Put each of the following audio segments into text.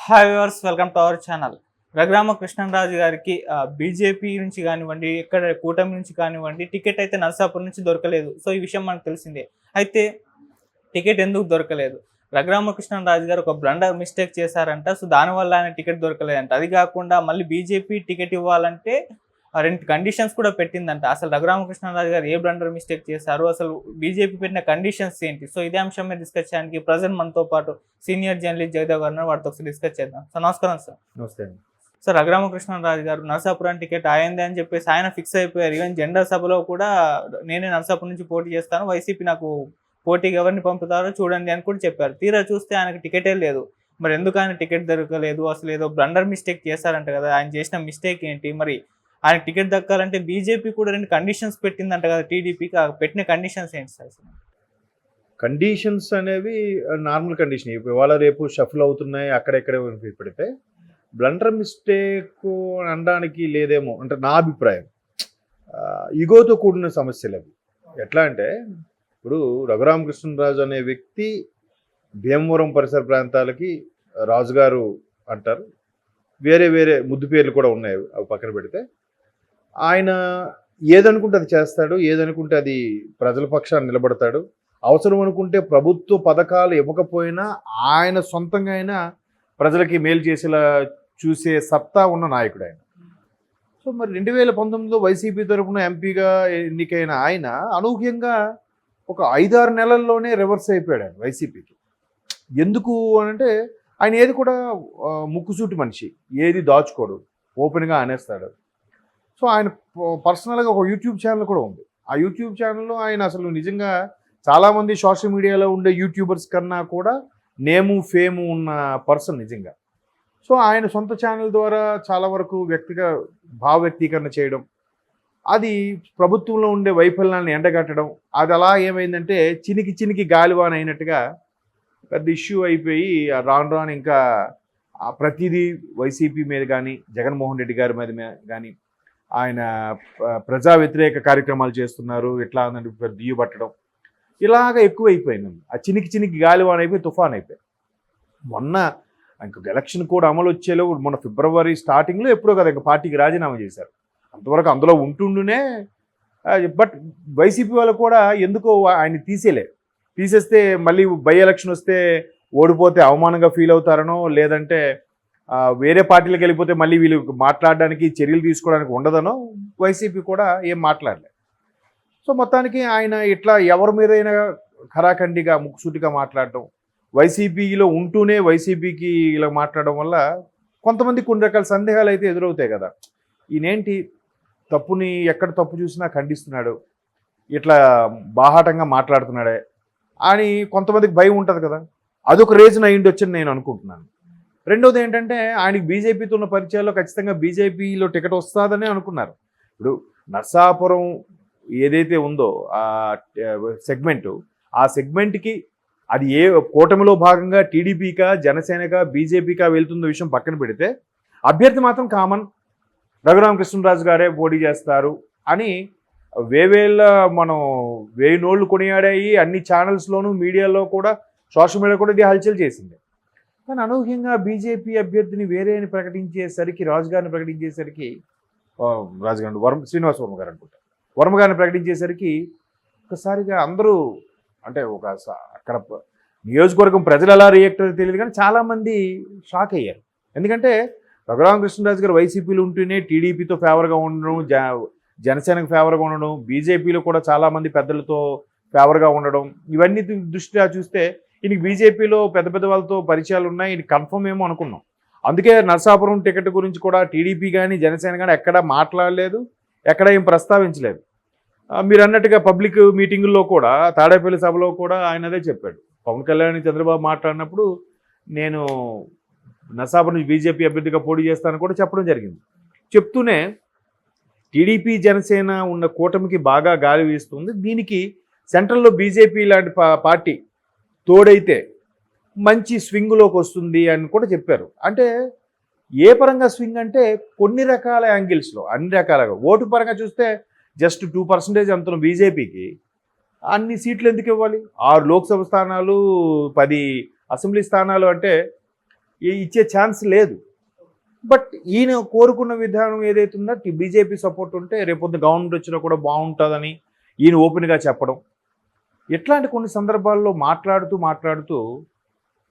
Hi viewers, welcome to our channel. Raghurama Krishnamraju గారికి BJP నుంచి కానివ్వండి, ఇక్కడ కూటమి నుంచి కానివ్వండి, టికెట్ అయితే నరసాపురం నుంచి దొరకలేదు. సో ఈ విషయం మనకు తెలిసిందే. అయితే టికెట్ ఎందుకు దొరకలేదు? రఘురామ కృష్ణంరాజు గారు ఒక బ్లండర్ మిస్టేక్ చేశారంట. సో దానివల్ల ఆయన టికెట్ దొరకలేదంట. అది కాకుండా మళ్ళీ బీజేపీ టికెట్ ఇవ్వాలంటే రెండు కండిషన్స్ కూడా పెట్టిందంట. అసలు రఘురామకృష్ణరాజు గారు ఏ బ్లండర్ మిస్టేక్ చేశారు, అసలు బీజేపీ పెట్టిన కండిషన్స్ ఏంటి? సో ఇదే అంశం మీద డిస్కస్ చేయడానికి ప్రజెంట్ మనతో పాటు సీనియర్ జర్నలిస్ట్ జగదేవ్ గారు ఉన్నారు. వాటితో ఒకసారి డిస్కస్ చేద్దాం. సార్ నమస్కారం. సార్ నమస్తే అండి. సార్, రఘురామకృష్ణరాజు గారు నరసాపురం టికెట్ అయింది అని చెప్పేసి ఆయన ఫిక్స్ అయిపోయారు. ఈవెన్ జెండా సభలో కూడా నేనే నరసాపురం నుంచి పోటీ చేస్తాను, వైసీపీ నాకు పోటీకి ఎవరిని పంపుతారో చూడండి అని కూడా చెప్పారు. తీరా చూస్తే ఆయనకు టికెటే లేదు. మరి ఎందుకు ఆయన టికెట్ దొరకలేదు? అసలు ఏదో బ్లండర్ మిస్టేక్ చేశారంట కదా, ఆయన చేసిన మిస్టేక్ ఏంటి? మరి ఆయన టికెట్ దక్కాలంటే బీజేపీ కూడా రెండు కండిషన్స్ పెట్టిందంట కదా టీడీపీకి. పెట్టిన కండిషన్స్ ఏంటి సార్? కండిషన్స్ అనేవి నార్మల్ కండిషన్. ఇవాళ రేపు షఫల్ అవుతున్నాయి, అక్కడెక్కడే పెడితే బ్లండర్ మిస్టేక్ అనడానికి లేదేమో అంటే నా అభిప్రాయం. ఈగోతో కూడిన సమస్యలు అవి. ఎట్లా అంటే ఇప్పుడు రఘురామకృష్ణరాజు అనే వ్యక్తి భీమవరం పరిసర ప్రాంతాలకి రాజుగారు అంటారు. వేరే వేరే ముద్దు పేర్లు కూడా ఉన్నాయి, అవి పక్కన పెడితే. ఆయన ఏదనుకుంటే అది చేస్తాడు, ఏదనుకుంటే అది ప్రజల పక్షాన్ని నిలబడతాడు. అవసరం అనుకుంటే ప్రభుత్వ పథకాలు ఇవ్వకపోయినా ఆయన సొంతంగా అయినా ప్రజలకి మేలు చేసేలా చూసే సత్తా ఉన్న నాయకుడు ఆయన. సో మరి 2019లో వైసీపీ తరఫున ఎంపీగా ఎన్నికైన ఆయన అనూహ్యంగా ఒక 5-6 నెలల్లోనే రివర్స్ అయిపోయాడు ఆయన వైసీపీకి. ఎందుకు అనంటే ఆయన ఏది కూడా ముక్కుసూటి మనిషి, ఏది దాచుకోడు, ఓపెన్గా అనేస్తాడు. సో ఆయన పర్సనల్గా ఒక యూట్యూబ్ ఛానల్ కూడా ఉంది. ఆ యూట్యూబ్ ఛానల్లో ఆయన అసలు నిజంగా చాలామంది సోషల్ మీడియాలో ఉండే యూట్యూబర్స్ కన్నా కూడా నేము ఫేము ఉన్న పర్సన్ నిజంగా. సో ఆయన సొంత ఛానల్ ద్వారా చాలా వరకు భావ వ్యక్తీకరణ చేయడం, అది ప్రభుత్వంలో ఉండే వైఫల్యాన్ని ఎండగట్టడం, అది అలా ఏమైందంటే చినికి చినికి గాలివాన అయినట్టుగా పెద్ద ఇష్యూ అయిపోయి రాను ఇంకా ప్రతిదీ వైసీపీ మీద కానీ జగన్మోహన్ రెడ్డి గారి మీద కానీ ఆయన ప్రజా వ్యతిరేక కార్యక్రమాలు చేస్తున్నారు, ఎట్లా ఉందంటే దియ్య పట్టడం, ఇలాగ ఎక్కువైపోయింది. ఆ చినికి చినికి గాలివాన అయిపోయి తుఫాన్ అయిపోయి మొన్న ఇంక ఎలక్షన్ కూడా అమలు వచ్చేలో మొన్న ఫిబ్రవరి స్టార్టింగ్లో ఎప్పుడో కదా ఇంకా పార్టీకి రాజీనామా చేశారు. అంతవరకు అందులో ఉంటుండునే. బట్ వైసీపీ వాళ్ళు కూడా ఎందుకో ఆయన తీసేస్తే మళ్ళీ బై ఎలక్షన్ వస్తే ఓడిపోతే అవమానంగా ఫీల్ అవుతారనో, లేదంటే వేరే పార్టీలకు వెళ్ళిపోతే మళ్ళీ వీళ్ళు మాట్లాడడానికి చర్యలు తీసుకోవడానికి ఉండదనో వైసీపీ కూడా ఏం మాట్లాడలేదు. సో మొత్తానికి ఆయన ఇట్లా ఎవరి మీదైనా ఖరాఖండిగా ముక్కుసూటిగా మాట్లాడటం, వైసీపీలో ఉంటూనే వైసీపీకి ఇలా మాట్లాడడం వల్ల కొంతమంది కొన్ని రకాల సందేహాలు అయితే ఎదురవుతాయి కదా. ఈయనేంటి తప్పుని ఎక్కడ తప్పు చూసినా ఖండిస్తున్నాడు, ఇట్లా బాహాటంగా మాట్లాడుతున్నాడే అని కొంతమందికి భయం ఉంటుంది కదా. అదొక రీజన్ అయ్యిండి వచ్చని నేను అనుకుంటున్నాను. రెండోది ఏంటంటే ఆయనకి బీజేపీతో ఉన్న పరిచయాల్లో ఖచ్చితంగా బీజేపీలో టికెట్ వస్తుందని అనుకున్నారు. ఇప్పుడు నర్సాపురం ఏదైతే ఉందో ఆ సెగ్మెంటు, ఆ సెగ్మెంట్కి అది ఏ కూటమిలో భాగంగా టీడీపీకా జనసేనకా బీజేపీకా వెళ్తున్న విషయం పక్కన పెడితే అభ్యర్థి మాత్రం కామన్ రఘురామకృష్ణరాజు గారే పోటీ చేస్తారు అని మనం 1000 నోళ్ళు కొనియాడాయి. అన్ని ఛానల్స్లోనూ మీడియాలో కూడా సోషల్ మీడియా కూడా ఇది హల్చల్ చేసింది. కానీ అనూహ్యంగా బీజేపీ అభ్యర్థిని వేరే అని ప్రకటించేసరికి, రాజుగారిని ప్రకటించేసరికి, రాజుగారు శ్రీనివాస వర్మ గారు అనుకుంటారు, వర్మ గారిని ప్రకటించేసరికి ఒకసారిగా అందరూ అంటే అక్కడ నియోజకవర్గం ప్రజలు ఎలా రియాక్ట్ అయ్యారో తెలియదు కానీ చాలామంది షాక్ అయ్యారు. ఎందుకంటే రఘురామకృష్ణరాజు గారు వైసీపీలో ఉంటూనే టీడీపీతో ఫేవర్గా ఉండడం, జనసేనకు ఫేవర్గా ఉండడం, బీజేపీలో కూడా చాలామంది పెద్దలతో ఫేవర్గా ఉండడం, ఇవన్నీ దృష్ట్యా చూస్తే ఈయనకి బీజేపీలో పెద్ద పెద్ద వాళ్ళతో పరిచయాలు ఉన్నాయి, ఈయన కన్ఫర్మ్ ఏమో అనుకున్నాం. అందుకే నరసాపురం టికెట్ గురించి కూడా టీడీపీ కానీ జనసేన కానీ ఎక్కడా మాట్లాడలేదు, ఎక్కడ ఏం ప్రస్తావించలేదు. మీరు అన్నట్టుగా పబ్లిక్ మీటింగుల్లో కూడా తాడేపల్లి సభలో కూడా ఆయన అదే చెప్పాడు. పవన్ కళ్యాణ్ చంద్రబాబు మాట్లాడినప్పుడు నేను నరసాపురం నుంచి బీజేపీ అభ్యర్థిగా పోటీ చేస్తానని కూడా చెప్పడం జరిగింది. చెప్తూనే టీడీపీ జనసేన ఉన్న కూటమికి బాగా గాలి వీస్తుంది, దీనికి సెంట్రల్లో బీజేపీ లాంటి పార్టీ తోడైతే మంచి స్వింగ్లోకి వస్తుంది అని కూడా చెప్పారు. అంటే ఏ పరంగా స్వింగ్ అంటే కొన్ని రకాల యాంగిల్స్లో, అన్ని రకాలుగా. ఓటు పరంగా చూస్తే జస్ట్ 2% అంత బీజేపీకి అన్ని సీట్లు ఎందుకు ఇవ్వాలి? 6 లోక్సభ స్థానాలు, 10 అసెంబ్లీ స్థానాలు అంటే ఇచ్చే ఛాన్స్ లేదు. బట్ ఈయన కోరుకున్న విధానం ఏదైతుందో బీజేపీ సపోర్ట్ ఉంటే రేపొద్దు గవర్నమెంట్ వచ్చినా కూడా బాగుంటుందని ఈయన ఓపెన్గా చెప్పడం, ఇట్లాంటి కొన్ని సందర్భాల్లో మాట్లాడుతూ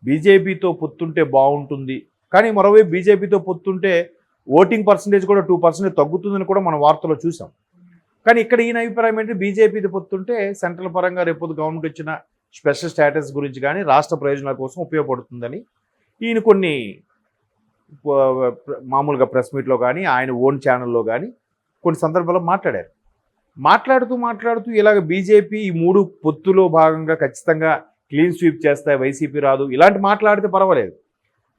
బీజేపీతో పొత్తుంటే బాగుంటుంది, కానీ మరోవైపు బీజేపీతో పొత్తుంటే ఓటింగ్ పర్సంటేజ్ కూడా 2% తగ్గుతుందని కూడా మనం వార్తలో చూసాం. కానీ ఇక్కడ ఈయన అభిప్రాయం ఏంటి, బీజేపీతో పొత్తుంటే సెంట్రల్ పరంగా రేపొద్దు గవర్నమెంట్ వచ్చిన స్పెషల్ స్టేటస్ గురించి కానీ రాష్ట్ర ప్రయోజనాల కోసం ఉపయోగపడుతుందని ఈయన కొన్ని మామూలుగా ప్రెస్ మీట్లో కానీ ఆయన ఓన్ ఛానల్లో కానీ కొన్ని సందర్భాల్లో మాట్లాడుతూ ఇలాగ బీజేపీ ఈ 3 పొత్తులో భాగంగా ఖచ్చితంగా క్లీన్ స్వీప్ చేస్తాయి, వైసీపీ రాదు, ఇలాంటి మాట్లాడితే పర్వాలేదు.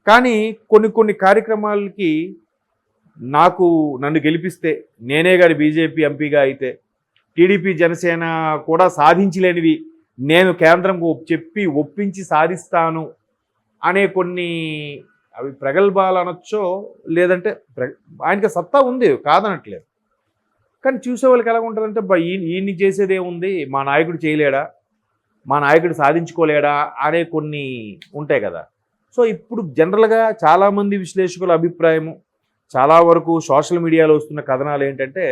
కానీ కొన్ని కార్యక్రమాలకి నన్ను గెలిపిస్తే నేనే గారి బీజేపీ ఎంపీగా అయితే టీడీపీ జనసేన కూడా సాధించలేనివి నేను కేంద్రం ఒప్పించి సాధిస్తాను అనే కొన్ని అవి ప్రగల్భాలు అనొచ్చో, లేదంటే ఆయనకి సత్తా ఉంది కాదనట్లేదు. కానీ చూసే వాళ్ళకి ఎలా ఉంటుందంటే ఈయన్ని చేసేది ఏముంది, మా నాయకుడు చేయలేడా, మా నాయకుడు సాధించుకోలేడా అనే కొన్ని ఉంటాయి కదా. సో ఇప్పుడు జనరల్గా చాలామంది విశ్లేషకుల అభిప్రాయము, చాలా వరకు సోషల్ మీడియాలో వస్తున్న కథనాలు ఏంటంటే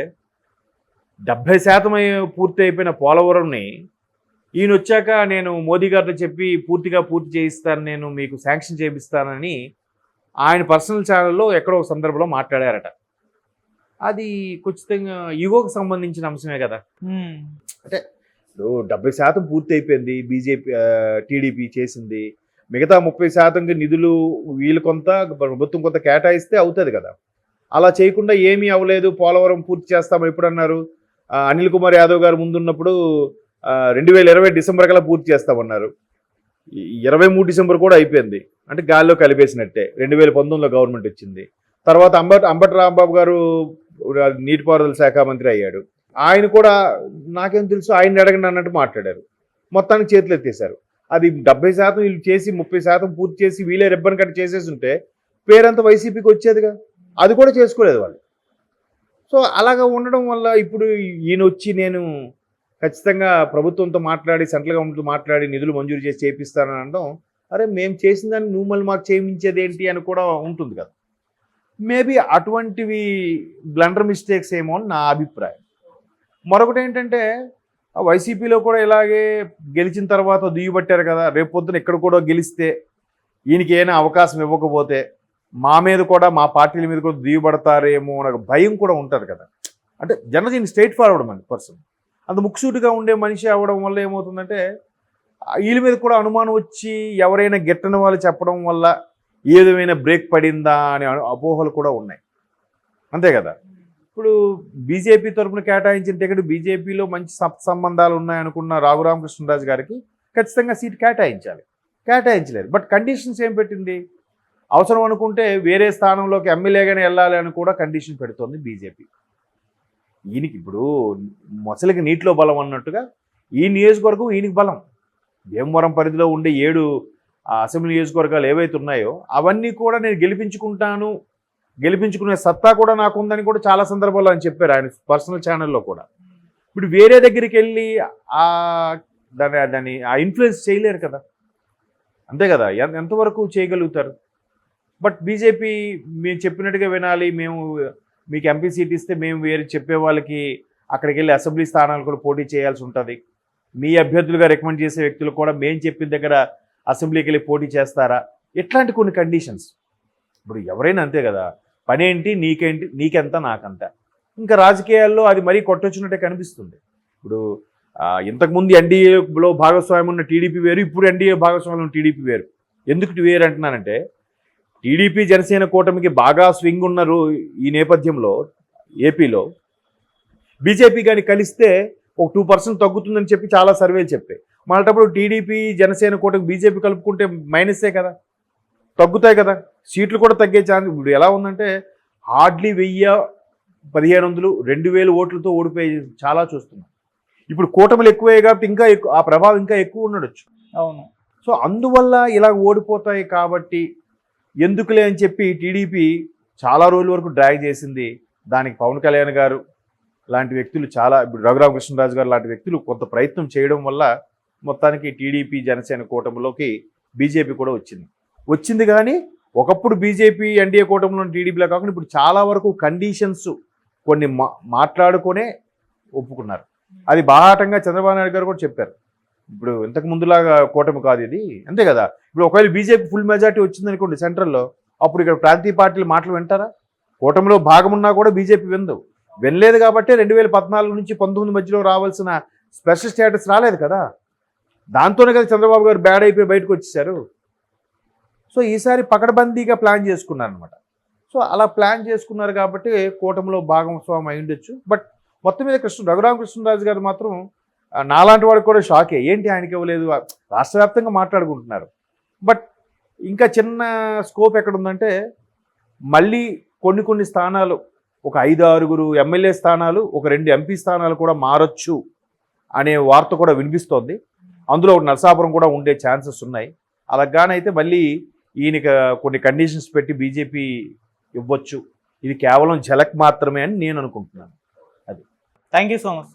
70% పూర్తి అయిపోయిన పోలవరంని ఈయన వచ్చాక నేను మోదీ గారితో చెప్పి పూర్తి చేయిస్తాను, నేను మీకు శాంక్షన్ చేపిస్తానని ఆయన పర్సనల్ ఛానల్లో ఎక్కడో ఒక సందర్భంలో మాట్లాడారట. అది ఖచ్చితంగా ఈగోకి సంబంధించిన అంశమే కదా. అంటే 70% పూర్తి అయిపోయింది టీడీపీ చేసింది, మిగతా 30% నిధులు వీళ్ళు కొంత ప్రభుత్వం కొంత కేటాయిస్తే అవుతుంది కదా. అలా చేయకుండా ఏమీ అవ్వలేదు, పోలవరం పూర్తి చేస్తామని ఎప్పుడు అన్నారు, అనిల్ కుమార్ యాదవ్ గారు ముందున్నప్పుడు 2020 డిసెంబర్ కల్లా పూర్తి చేస్తామన్నారు. 23 డిసెంబర్ కూడా అయిపోయింది, అంటే గాల్లో కలిపేసినట్టే. 2019లో గవర్నమెంట్ వచ్చింది. తర్వాత అంబటి రాంబాబు గారు నీటిపారుదల శాఖ మంత్రి అయ్యాడు. ఆయన కూడా నాకేం తెలుసు, ఆయన అడగండి అన్నట్టు మాట్లాడారు. మొత్తానికి చేతులు ఎత్తేశారు. అది 70% వీళ్ళు చేసి 30% పూర్తి చేసి వీళ్ళే రిబ్బన్ కట్ చేసేసి ఉంటే పేరంతా వైసీపీకి వచ్చేదిగా. అది కూడా చేసుకోలేదు వాళ్ళు. సో అలాగా ఉండడం వల్ల ఇప్పుడు ఈయన వచ్చి నేను ఖచ్చితంగా ప్రభుత్వంతో మాట్లాడి సెంట్రల్ గవర్నమెంట్తో మాట్లాడి నిధులు మంజూరు చేసి చేపిస్తానని అనడం, అరే మేము చేసిన దాన్ని నువ్వు మళ్ళీ మాకు చేయించేది ఏంటి అని కూడా ఉంటుంది కదా. మేబీ అటువంటివి బ్లండర్ మిస్టేక్స్ ఏమో అని నా అభిప్రాయం. మరొకటి ఏంటంటే వైసీపీలో కూడా ఇలాగే గెలిచిన తర్వాత దుయ్యబట్టారు కదా, రేపు పొద్దున ఇక్కడ కూడా గెలిస్తే ఈయనకి ఏమైనా అవకాశం ఇవ్వకపోతే మా మీద కూడా మా పార్టీల మీద కూడా దుయ్యబడతారేమో అనే భయం కూడా ఉంటుంది కదా. అంటే జనరల్ స్ట్రైట్ ఫార్వర్డ్ పర్సన్, అంత ముక్సూటిగా ఉండే మనిషి అవ్వడం వల్ల ఏమవుతుందంటే వీళ్ళ మీద కూడా అనుమానం వచ్చి ఎవరైనా గిట్టని వాళ్ళు చెప్పడం వల్ల ఏ విధమైన బ్రేక్ పడిందా అనే అపోహలు కూడా ఉన్నాయి, అంతే కదా. ఇప్పుడు బీజేపీ తరఫున కేటాయించిన టికెట్ బీజేపీలో మంచి సంబంధాలు ఉన్నాయనుకున్న రఘురామకృష్ణరాజు గారికి ఖచ్చితంగా సీట్ కేటాయించలేదు. బట్ కండిషన్స్ ఏం పెట్టింది, అవసరం అనుకుంటే వేరే స్థానంలోకి ఎమ్మెల్యేగానే వెళ్ళాలి అని కూడా కండిషన్ పెడుతోంది బీజేపీ. ఈయనకి ఇప్పుడు మొసలికి నీటిలో బలం అన్నట్టుగా ఈ నియోజకవర్గం ఈయనకి బలం. భీమవరం పరిధిలో ఉండే 7 అసెంబ్లీ నియోజకవర్గాలు ఏవైతే ఉన్నాయో అవన్నీ కూడా నేను గెలిపించుకునే సత్తా కూడా నాకుందని కూడా చాలా సందర్భాల్లో ఆయన చెప్పారు ఆయన పర్సనల్ ఛానల్లో కూడా. ఇప్పుడు వేరే దగ్గరికి వెళ్ళి దాన్ని ఇన్ఫ్లుయెన్స్ చేయలేరు కదా, అంతే కదా, ఎంతవరకు చేయగలుగుతారు. బట్ బీజేపీ మేము చెప్పినట్టుగా వినాలి, మేము మీకు ఎంపీ సీట్ ఇస్తే మేము వేరే చెప్పే వాళ్ళకి అక్కడికి వెళ్ళి అసెంబ్లీ స్థానాలు కూడా పోటీ చేయాల్సి ఉంటుంది, మీ అభ్యర్థులుగా రికమెండ్ చేసే వ్యక్తులు కూడా మేము చెప్పిన దగ్గర అసెంబ్లీకి వెళ్ళి పోటీ చేస్తారా, ఇట్లాంటి కొన్ని కండిషన్స్. ఇప్పుడు ఎవరైనా అంతే కదా, పనేంటి నీకెంత నాకంత. ఇంకా రాజకీయాల్లో అది మరీ కొట్టొచ్చినట్టే కనిపిస్తుంది. ఇప్పుడు ఇంతకుముందు ఎన్డీఏలో భాగస్వామ్యం ఉన్న టీడీపీ వేరు, ఇప్పుడు ఎన్డీఏ భాగస్వామ్యం ఉన్న టీడీపీ వేరు. ఎందుకు వేరు అంటున్నానంటే టీడీపీ జనసేన కూటమికి బాగా స్వింగ్ ఉన్నారు ఈ నేపథ్యంలో ఏపీలో బీజేపీ కానీ కలిస్తే ఒక 2% తగ్గుతుందని చెప్పి చాలా సర్వేలు చెప్పాయి. మళ్ళటప్పుడు టీడీపీ జనసేన కూటమి బీజేపీ కలుపుకుంటే మైనసే కదా, తగ్గుతాయి కదా, సీట్లు కూడా తగ్గే ఛాన్స్. ఇప్పుడు ఎలా ఉందంటే హార్డ్లీ 1000, 1500, 2000 ఓట్లతో ఓడిపోయి చాలా చూస్తున్నాం. ఇప్పుడు కూటమిలు ఎక్కువే కాబట్టి ఇంకా ఆ ప్రభావం ఇంకా ఎక్కువ ఉండొచ్చు. అవును. సో అందువల్ల ఇలా ఓడిపోతాయి కాబట్టి ఎందుకులే అని చెప్పి టీడీపీ చాలా రోజుల వరకు డ్రాగ్ చేసింది. దానికి పవన్ కళ్యాణ్ గారు లాంటి వ్యక్తులు చాలా, ఇప్పుడు రఘురామకృష్ణరాజు గారు లాంటి వ్యక్తులు కొంత ప్రయత్నం చేయడం వల్ల మొత్తానికి టీడీపీ జనసేన కూటమిలోకి బీజేపీ కూడా వచ్చింది. కానీ ఒకప్పుడు బీజేపీ ఎన్డీఏ కూటమిలో టీడీపీలో కాకుండా ఇప్పుడు చాలా వరకు కండిషన్స్ కొన్ని మాట్లాడుకునే ఒప్పుకున్నారు. అది బాహాటంగా చంద్రబాబు నాయుడు గారు కూడా చెప్పారు. ఇప్పుడు ఇంతకు ముందులాగా కూటమి కాదు ఇది, అంతే కదా. ఇప్పుడు ఒకవేళ బీజేపీ ఫుల్ మెజార్టీ వచ్చిందనుకోండి సెంట్రల్లో, అప్పుడు ఇక్కడ ప్రాంతీయ పార్టీలు మాటలు వింటారా? కూటమిలో భాగమున్నా కూడా బీజేపీ వినలేదు కాబట్టి 2014 నుంచి 19 మధ్యలో రావాల్సిన స్పెషల్ స్టేటస్ రాలేదు కదా. దాంతోనే కదా చంద్రబాబు గారు బ్యాడ్ అయిపోయి బయటకు వచ్చేసారు. సో ఈసారి పకడ్బందీగా ప్లాన్ చేసుకున్నారు అనమాట. సో అలా ప్లాన్ చేసుకున్నారు కాబట్టి కూటమిలో భాగస్వామి అయి ఉండొచ్చు. బట్ మొత్తం మీద రఘురామకృష్ణరాజు గారు మాత్రం నాలాంటి వాడికి కూడా షాకే, ఏంటి ఆయనకి ఇవ్వలేదు, రాష్ట్ర వ్యాప్తంగా మాట్లాడుకుంటున్నారు. బట్ ఇంకా చిన్న స్కోప్ ఎక్కడ ఉందంటే మళ్ళీ కొన్ని స్థానాలు, ఒక 5-6 ఎమ్మెల్యే స్థానాలు, ఒక 2 ఎంపీ స్థానాలు కూడా మారచ్చు అనే వార్త కూడా వినిపిస్తోంది. అందులో ఒక నరసాపురం కూడా ఉండే ఛాన్సెస్ ఉన్నాయి. అలాగానైతే మళ్ళీ ఈయనకి కొన్ని కండిషన్స్ పెట్టి బీజేపీ ఇవ్వచ్చు. ఇది కేవలం ఝలక్ మాత్రమే అని నేను అనుకుంటున్నాను. Thank you so much.